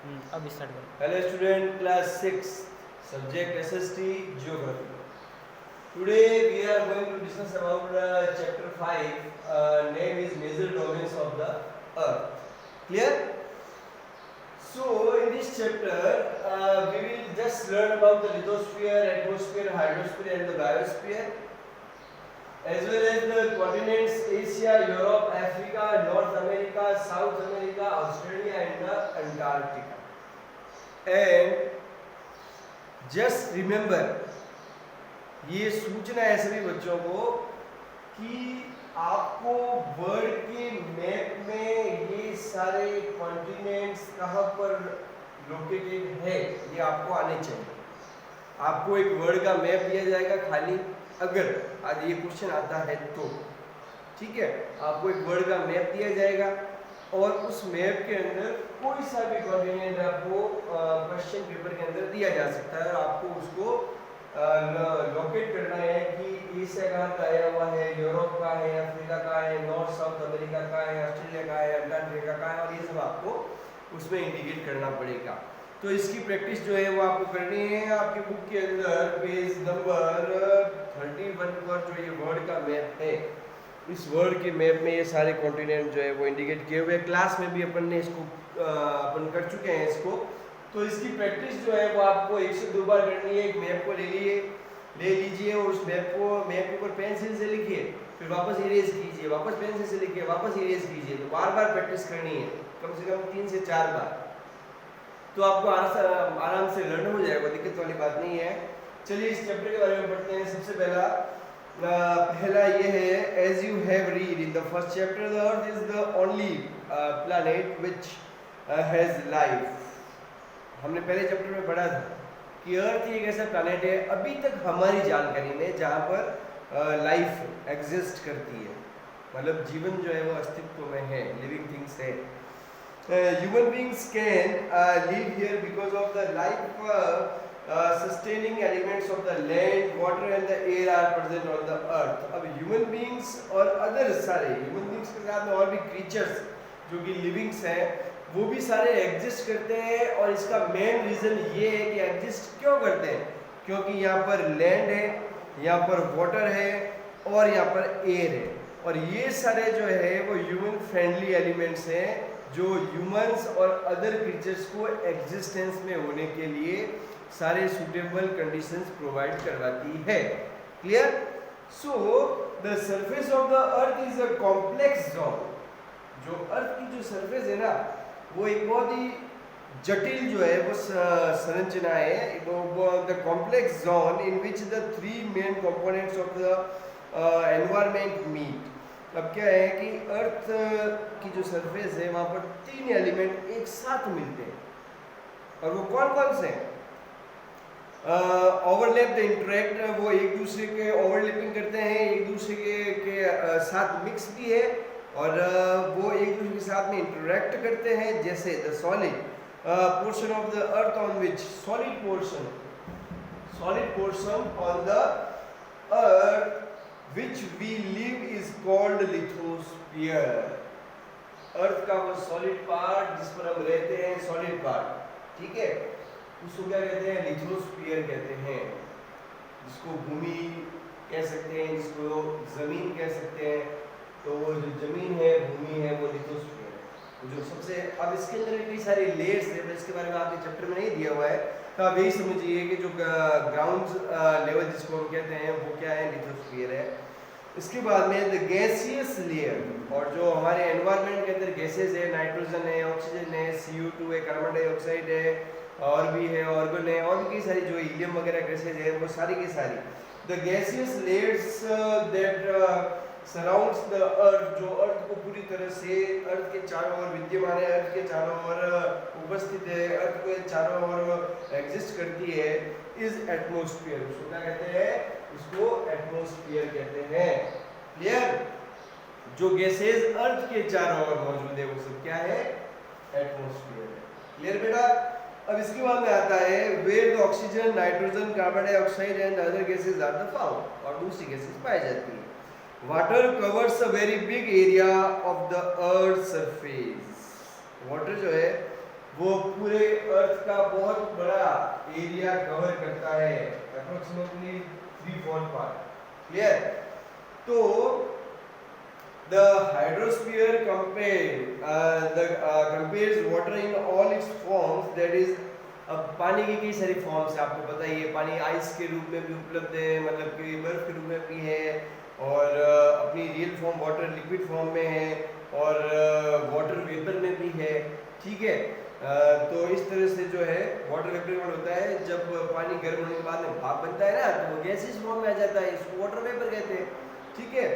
अब स्टार्ट करो। Hello student, class 6, subject SST Geography. Today we are going to discuss about chapter 5, name is major domains of the earth. Clear? So in this chapter we will just learn about the lithosphere, atmosphere, hydrosphere and the biosphere, as well as the continents Asia, Europe, Africa, North America, South America, Australia and the Antarctica. And just remember, ये सूचना है सभी बच्चों को कि आपको world के map में ये सारे कॉन्टिनेंट्स कहाँ पर लोकेटेड है ये आपको आने चाहिए। आपको एक वर्ल्ड का मैप दिया जाएगा खाली, अगर आज ये क्वेश्चन आता है तो ठीक है, आपको एक वर्ल्ड का मैप दिया जाएगा और उस मैप के अंदर कोई सा भी कॉन्टिनेंट आपको क्वेश्चन पेपर के अंदर दिया जा सकता है और आपको उसको लोकेट करना है कि एशिया कहाँ का आया हुआ है, यूरोप का है, अफ्रीका का है, नॉर्थ साउथ अमेरिका का है, ऑस्ट्रेलिया का है, अंटार्कटिका का है, और ये सब आपको उसमें इंडिकेट करना पड़ेगा। तो इसकी प्रैक्टिस जो है वो आपको करनी है। आपकी बुक के अंदर पेज नंबर 31 पर जो ये वर्ल्ड का मैप है, इस वर्ल्ड के मैप में ये सारे कॉन्टिनेंट जो है वो इंडिकेट किए हुए हैं। क्लास में भी अपन ने इसको अपन कर चुके हैं इसको। तो इसकी प्रैक्टिस जो है वो आपको 1 से 2 बार करनी है। एक मैप को ले लीजिए और उस मैप के ऊपर पेंसिल से लिखिए, फिर वापस इरेज कीजिए, वापस पेंसिल से लिखिए, वापस इरेज कीजिए। तो बार बार प्रैक्टिस करनी है, कम से कम 3 से 4 बार। तो आपको आराम से लर्न हो जाएगा, दिक्कत वाली बात नहीं है। चलिए इस चैप्टर के बारे में पढ़ते हैं। सबसे पहला ये है, as you have read in the first chapter, the earth is the only planet which has life. हमने पहले चैप्टर में पढ़ा था कि अर्थ एक ऐसा प्लैनेट है अभी तक हमारी जानकारी में जहाँ पर लाइफ एग्जिस्ट करती है, मतलब जीवन जो है वो अस्तित्व में है, लिविंग थिंग्स है। Human beings can live here because of the life sustaining elements of the land, water and the air are present on the earth. अब human beings और other सारे human beings के साथ में और भी creatures जो कि livings हैं वो भी सारे एग्जिस्ट करते हैं। और इसका मेन रीज़न ये है कि एग्जिस्ट क्यों करते हैं, क्योंकि यहाँ पर लैंड है, यहाँ पर वाटर है और यहाँ पर एयर है। और ये सारे जो है वो ह्यूमन फ्रेंडली एलिमेंट्स हैं जो ह्यूमंस और अदर क्रीचर्स को एग्जिस्टेंस में होने के लिए सारे सूटेबल कंडीशंस प्रोवाइड करवाती है। Clear? So the surface of the earth is a complex zone. जो अर्थ की जो सरफेस है ना वो एक बहुत ही जटिल जो है वो संरचना है, वो the complex zone in which the 3 main components of the environment meet. अब क्या है कि अर्थ की जो सरफेस है वहाँ पर 3 एलिमेंट एक साथ मिलते हैं, और वो कौन कौन से हैं? ओवरलैप द इंटरेक्ट, वो एक दूसरे के ओवरलैपिंग करते हैं, एक दूसरे के साथ मिक्स भी है और वो एक दूसरे के साथ में इंटरेक्ट करते हैं। जैसे the solid portion of the earth on which solid portion on the earth which we live is called lithosphere. Earth का वो सॉलिड पार्ट जिस पर हम रहते हैं, सॉलिड पार्ट, ठीक है, उसको क्या कहते हैं? लिथोस्फीयर कहते हैं। जिसको भूमि कह सकते हैं, जिसको जमीन कह सकते हैं। तो वो जो जमीन है, भूमि है, वो लिथोस्फीयर है। जो सबसे, अब इसके अंदर कई सारे लेयर्स हैं, तो इसके बारे में आपके चैप्टर में नहीं दिया हुआ है, तो आप यही समझिए कि जो ग्राउंड लेवल जिसको हम कहते हैं वो क्या है? लिथोस्फीयर है। इसके बाद में द गैसियस लेयर, और जो हमारे एनवायरनमेंट के अंदर गैसेज है, नाइट्रोजन है, ऑक्सीजन है, CO2 है, कार्बन डाइऑक्साइड है, और भी है ऑर्गन है, और भी कई सारी जो हीलियम वगैरह गैसेज है वो सारी की सारी the gaseous layers that surrounds the earth, जो अर्थ को पूरी तरह से अर्थ के चारों ओर विद्यमान है, अर्थ के चारों ओर उपस्थित है, अर्थ के चारों ओर एग्जिस्ट करती है, इज एटमॉस्फेयर। उसको क्या कहते हैं? उसको एटमॉस्फेयर कहते हैं। क्लियर? जो गैसेज अर्थ के चारों ओर मौजूद है वो सब क्या है? एटमॉस्फेयर है। क्लियर बेटा? अब इसके बाद में आता है where the oxygen, nitrogen, carbon dioxide and other gases are the found, और दूसरी गैसेज पाई जाती है। Water covers a very big area of the earth surface. Water जो है वो पूरे अर्थ का बहुत बड़ा एरिया कवर करता है, अप्रोक्सीमेटली 3/4 पार्ट। क्लियर? तो the hydrosphere compares water in all its forms, that is अब पानी की कई सारी फॉर्म्स है, आपको पता ही है। पानी आइस के रूप में भी उपलब्ध है, मतलब कि बर्फ के रूप में भी है, और अपनी real form water liquid form में है, और वाटर वेपर में भी है। ठीक है, तो इस तरह से जो है वाटर वेपर होता है, जब पानी गर्म होने के बाद में भाप बनता है ना, तो वो गैसियस फॉर्म में आ जाता है, इसको वाटर वेपर कहते हैं। ठीक है,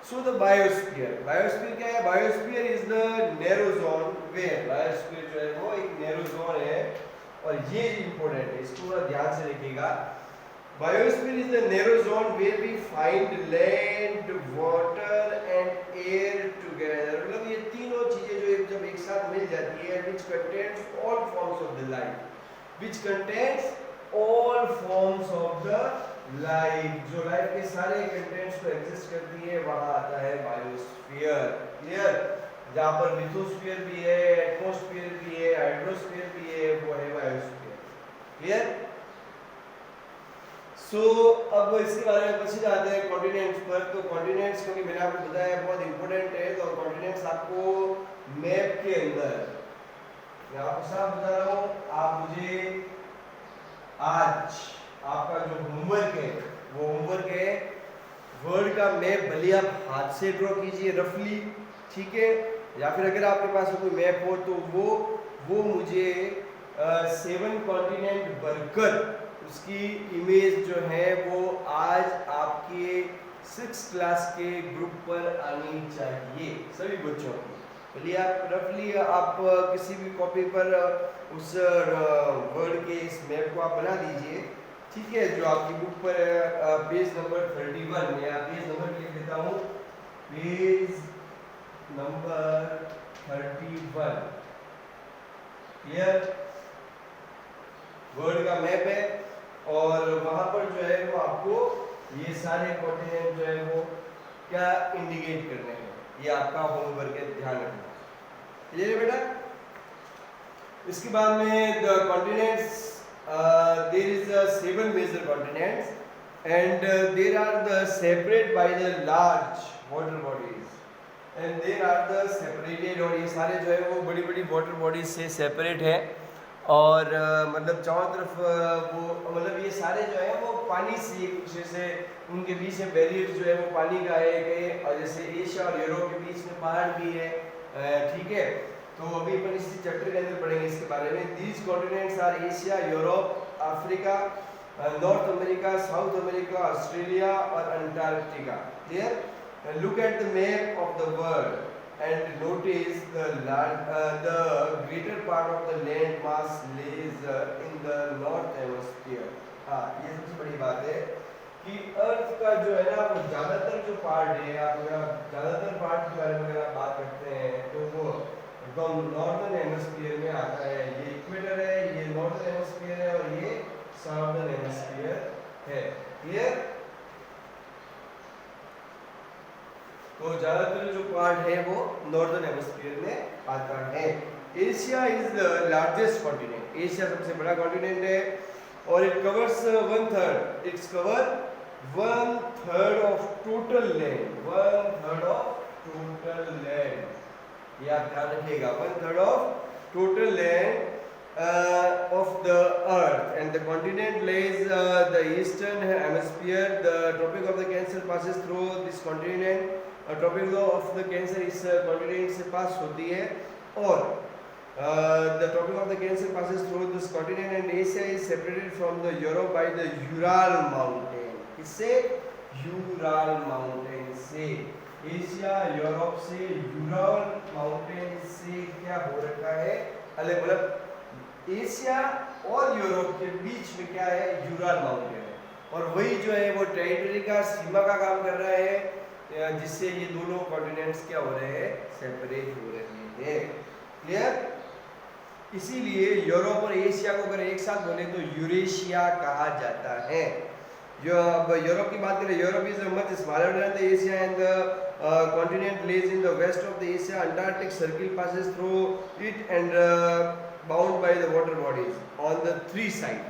सो द बायोस्फीयर, बायोस्फीयर क्या है? Biosphere is the narrow zone where, biosphere जो है वो एक नैरो जोन है, और ये इंपॉर्टेंट है, इसको पूरा ध्यान से रखिएगा। Biosphere is the narrow zone where we find land, water and air together, मतलब ये तीनों चीजें जो जब एक साथ मिल जाती है, which contains all forms of the life, which contains all forms of the life, जो लाइफ के सारे कंटेंट्स को एग्जिस्ट करती है, वहां आता है बायोस्फीयर। क्लियर? जहाँ पर लिथोस्फीयर भी है, एटमॉस्फेयर भी है, हाइड्रोस्फीयर भी है, वो है बायोस्फीयर। क्लियर? सो अब इसके बारे में पीछे जाते हैं कॉन्टिनेंट्स पर। तो कॉन्टिनेंट्स, क्योंकि मैंने आपको बताया बहुत इंपॉर्टेंट है, तो कॉन्टिनेंट्स आपको मैप के अंदर, मैं आपको साफ बता रहा हूँ, आप मुझे आज आपका जो होमवर्क है, वो होमवर्क है वर्ल्ड का मैप, भले आप हाथ से ड्रॉ कीजिए रफली, ठीक है, या फिर अगर आपके पास कोई मैप हो तो वो मुझे 7 कॉन्टिनेंट बनकर उसकी इमेज जो है वो आज आपके 6th क्लास के ग्रुप पर आनी चाहिए, सभी बच्चों की। चलिए आप रफली आप किसी भी कॉपी पर उस वर्ल्ड के इस मैप को आप बना दीजिए। ठीक है, जो आपकी बुक पर पेज नंबर 31, मैं पेज नंबर लिख देता हूँ, पेज नंबर 31। क्लियर? वर्ल्ड का मैप है, और वहां पर जो है वो आपको ये सारे कॉन्टिनेंट जो है वो क्या इंडिकेट करने हैं, ये आपका होमवर्क है, ध्यान रखना। क्लियर है बेटा? इसके बाद में the continents, there is 7 major continents, and there are the separate by the large water bodies, and there are the separated, और ये सारे जो है वो बड़ी बड़ी वाटर बॉडीज से सेपरेट है, और मतलब चारों तरफ वो, मतलब ये सारे जो है वो पानी से एक दूसरे से, उनके बीच में बैरियर जो है वो पानी का है, और जैसे एशिया और यूरोप के बीच में पहाड़ भी है। ठीक है, तो अभी अपन इसी चैप्टर के अंदर पढ़ेंगे इसके बारे में। These continents are Asia, Europe, Africa, North America, South America, Australia और Antarctica. Clear? Look at the map of the world and notice the greater part of the land mass lays in the north hemisphere। हाँ, ये सबसे बड़ी बात है कि अर्थ का जो है ना वो ज़्यादातर जो पार्ट है, आप अगर ज़्यादातर पार्ट के बारे में अगर आप बात करते हैं तो वो एकदम नॉर्थर्न हेमिस्फीयर में आता है। ये इक्वेटर है, ये नॉर्थर्न हेमिस्फीयर है, और ये साउथर्न हेमिस्फीयर है। क्लियर? तो ज्यादातर जो पार्ट है वो नॉर्दर्न हेमिस्फीयर में आता है। Asia is the largest continent, Asia सबसे बड़ा कॉन्टिनेंट है, और it covers 1/3, its cover 1/3 of total land, 1/3 of total land, ये आप ध्यान रखिएगा, 1/3 of total land of the earth, and the continent lays the eastern hemisphere. The tropic of the Cancer passes through this continent, tropic of the Cancer इस continent से पास होती है, और the tropic of the Cancer passes through this continent, and Asia is separated from the Europe by the Ural mountain। इससे Ural mountain से, Asia Europe से Ural mountain से क्या हो रखा है अलग, मतलब एशिया और यूरोप के बीच में क्या है, यूराल माउंटेन है, और वही जो है वो टेरिटरी का सीमा का काम कर रहा है, जिससे ये दोनों कॉन्टिनेंट्स क्या हो रहे हैं, सेपरेट हो रहे हैं। क्लियर? इसीलिए यूरोप और एशिया को अगर एक साथ बोले तो यूरेशिया कहा जाता है। जो अब यूरोप की बात करें, Europe is much smaller than the Asia, and the continent lays in the west of the Asia. Antarctic circle passes through it and bound by the three side,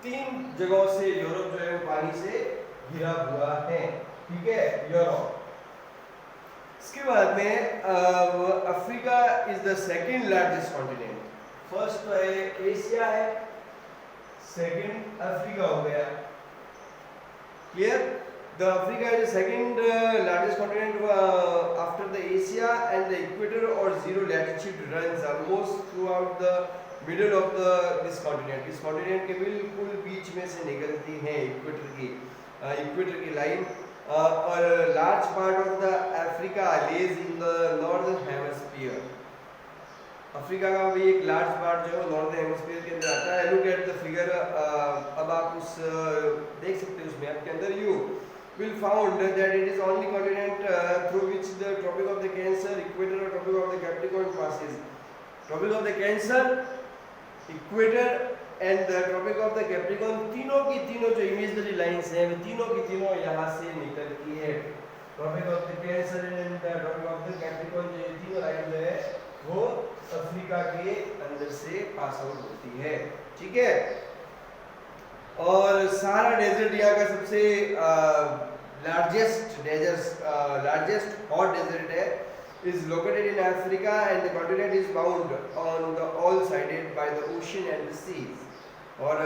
तीन जगहों से यूरोप जो है वो पानी से घिरा हुआ है, ठीक है, यूरोप। इसके बाद में Africa is the second largest continent. First तो है एशिया है, सेकंड अफ्रीका हो गया, clear. The Africa is the second largest continent after the Asia and the equator और zero latitude runs almost throughout the middle of the this continent. इस continent के बिल्कुल बीच में से निकलती है इक्वेटर की लाइन, और large part of the Africa lies in the northern hemisphere. Africa का भी एक लार्ज पार्ट जो है नॉर्दर्न हेमिस्फीयर के अंदर आता है। लुक एट द फिगर, अब आप उस देख सकते हो उस मैप के अंदर, you will found that it is only continent through which the Tropic of the Cancer, Equator or Tropic of the Capricorn passes. Tropic of the Cancer, Equator and the Tropic of the Capricorn, तीनों की तीनों जो imaginary lines हैं वे तीनों की तीनों यहाँ से निकलती है। Tropic of the Cancer and the Tropic of the Capricorn जो ये तीनों लाइन जो है वो अफ्रीका के अंदर से पास आउट होती है, ठीक है। और सारा डेजर्ट यहाँ का सबसे लार्जेस्ट हॉट डेजर्ट है, is located in Africa and the continent is bound on the all sided by the ocean and the seas. और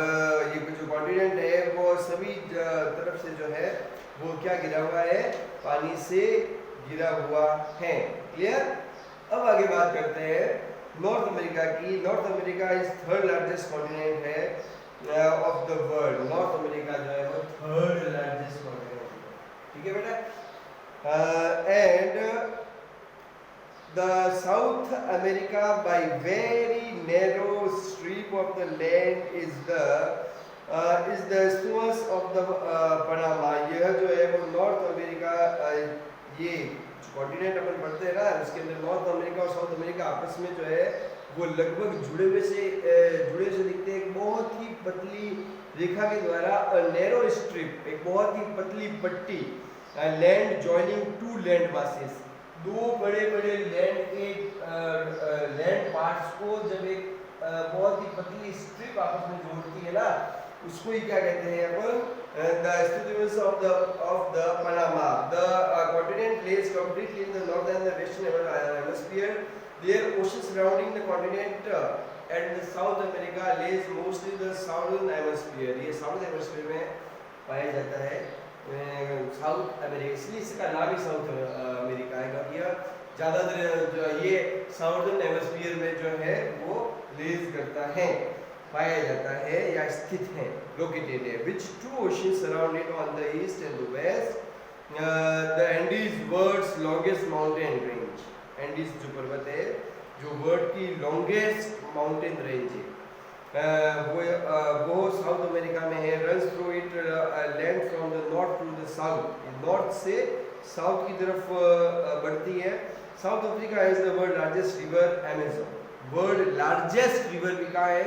ये जो कॉन्टिनेंट है वो सभी तरफ से जो है वो क्या गिरा हुआ है, पानी से गिरा हुआ है, क्लियर। अब आगे बात करते हैं नॉर्थ अमेरिका की। North America is third largest continent है of the world. North America जो है वो थर्ड लार्जेस्ट कॉन्टिनेंट है, ठीक है बेटा। And the South America by very narrow strip of the land is the isthmus of the Panama। यह जो है वो नॉर्थ अमेरिका, ये कॉन्टिनेंट अपन पढ़ते हैं ना, उसके अंदर नॉर्थ अमेरिका और साउथ अमेरिका आपस में जो है वो लगभग जुड़े से दिखते हैं। एक बहुत ही पतली रेखा के द्वारा नैरो स्ट्रिप, एक बहुत ही पतली पट्टी, land joining two land masses, दो बड़े बड़े लैंड के लैंड पार्ट्स को जब एक बहुत ही पतली स्ट्रिप आपस में जोड़ती है ना, उसको ही क्या कहते हैं अपन, the isthmus of the Panama। The continent lays completely in the northern and the western hemisphere. There ocean surrounding the continent and the South America lays mostly the southern hemisphere। ये साउथ हेमिस्फीयर में पाया जाता है south America, इसलिए इसका नाम ही south America है। यह ज़्यादातर ये साउथर्न हेमिस्फीयर में जो है वो लेज करता है, पाया जाता है या स्थित है, लोकेटेड है। Which two ocean surrounded on the east and the west the Andes world's longest mountain range. Andes जो पर्वत है जो वर्ल्ड की लॉन्गेस्ट माउंटेन रेंज है, वो साउथ अमेरिका में है। Runs through it land from the north to the south, north से साउथ की तरफ बढ़ती है। South Africa is the world largest river Amazon. World largest river भी कहाँ है,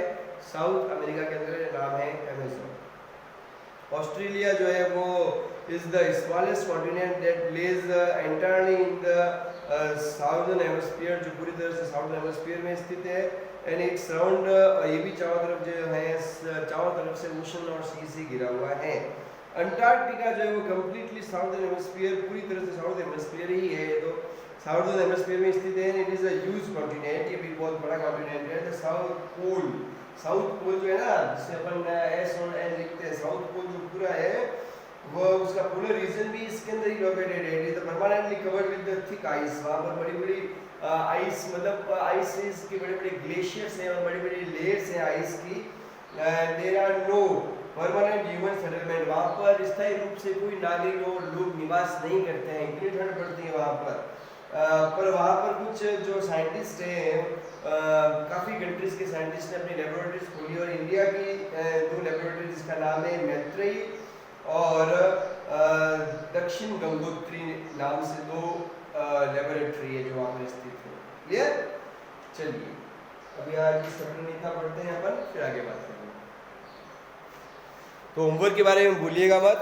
साउथ अमेरिका के अंदर, नाम है अमेज़न। ऑस्ट्रेलिया जो है वो is the smallest continent that lies entirely in the southern hemisphere, जो पूरी तरह से साउथर्न हेमिस्फीयर में स्थित है। एंड इट सराउंड, ये भी चारों तरफ जो है चारों तरफ से ओशन और सी से घिरा हुआ है। अंटार्कटिका जो है वो कम्प्लीटली साउथर्न हेमिस्फीयर, पूरी तरह से साउथ हेमिस्फीयर ही है, तो साउथर्न हेमिस्फीयर में स्थित है। It is a huge continent, ये भी बहुत बड़ा कॉन्टिनेंट है। द साउथ पोल जो है ना, जिसे अपन एस और एन लिखते हैं, साउथ पोल जो पूरा है वो उसका पोलर रीजन भी इसके अंदर ही लोकेटेड है। It is permanently covered with the thick ice. वहाँ पर बड़ी बड़ी आइस, मतलब आइस के बड़े बड़े ग्लेशियर्स हैं और बड़ी बड़ी लेयर्स हैं आइस की। There are no permanent human settlement, वहाँ पर स्थायी रूप से कोई नागरिक और लोग निवास नहीं करते हैं, इतनी ठंड पड़ती है वहाँ पर वहाँ पर कुछ जो साइंटिस्ट हैं, काफ़ी कंट्रीज़ के साइंटिस्ट ने अपनी लेबोरेटरीज खोली, और इंडिया की दो लेबोरेटरीज का नाम है मैत्रेयी और दक्षिण गंगोत्री नाम से दो लेबोरेटरी है जो वहाँ पर स्थित है। क्लियर? चलिए अभी आज इस चैप्टर में इतना पढ़ते हैं अपन, फिर आगे बात करेंगे। तो होमवर्क के बारे में भूलिएगा मत।